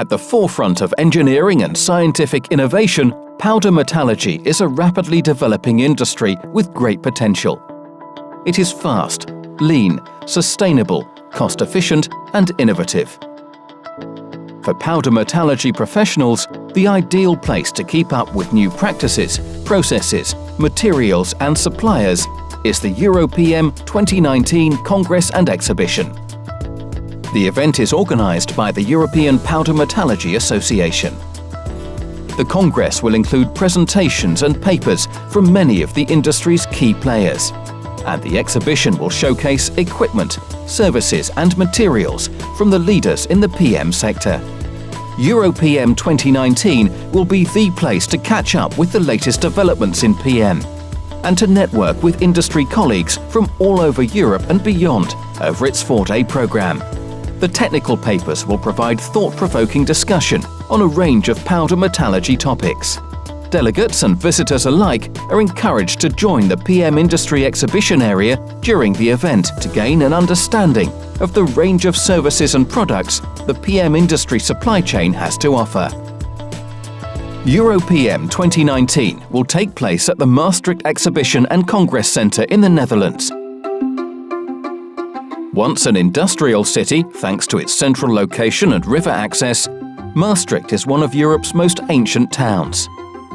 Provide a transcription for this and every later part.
At the forefront of engineering and scientific innovation, powder metallurgy is a rapidly developing industry with great potential. It is fast, lean, sustainable, cost-efficient and innovative. For powder metallurgy professionals, the ideal place to keep up with new practices, processes, materials and suppliers is the Euro PM2019 Congress and Exhibition. The event is organised by the European Powder Metallurgy Association. The Congress will include presentations and papers from many of the industry's key players, and the exhibition will showcase equipment, services and materials from the leaders in the PM sector. Euro PM 2019 will be the place to catch up with the latest developments in PM and to network with industry colleagues from all over Europe and beyond over its 4-day programme. The technical papers will provide thought-provoking discussion on a range of powder metallurgy topics. Delegates and visitors alike are encouraged to join the PM industry exhibition area during the event to gain an understanding of the range of services and products the PM industry supply chain has to offer. Euro PM 2019 will take place at the Maastricht Exhibition and Congress Centre in the Netherlands. Once an industrial city, thanks to its central location and river access, Maastricht is one of Europe's most ancient towns.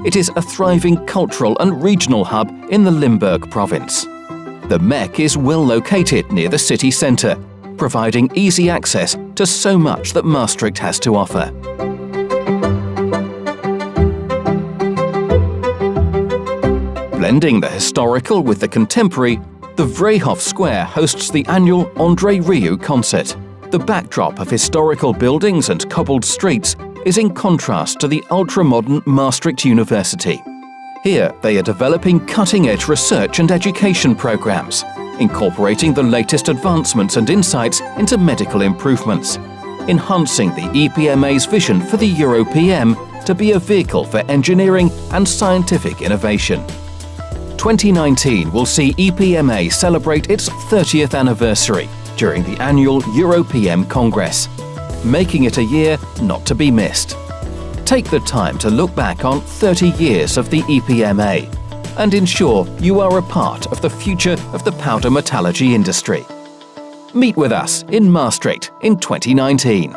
It is a thriving cultural and regional hub in the Limburg province. The MECC is well located near the city centre, providing easy access to so much that Maastricht has to offer. Blending the historical with the contemporary, the Vrijhof Square hosts the annual André Rieu concert. The backdrop of historical buildings and cobbled streets is in contrast to the ultra-modern Maastricht University. Here, they are developing cutting-edge research and education programs, incorporating the latest advancements and insights into medical improvements, enhancing the EPMA's vision for the Euro PM to be a vehicle for engineering and scientific innovation. 2019 will see EPMA celebrate its 30th anniversary during the annual Euro PM Congress, making it a year not to be missed. Take the time to look back on 30 years of the EPMA and ensure you are a part of the future of the powder metallurgy industry. Meet with us in Maastricht in 2019.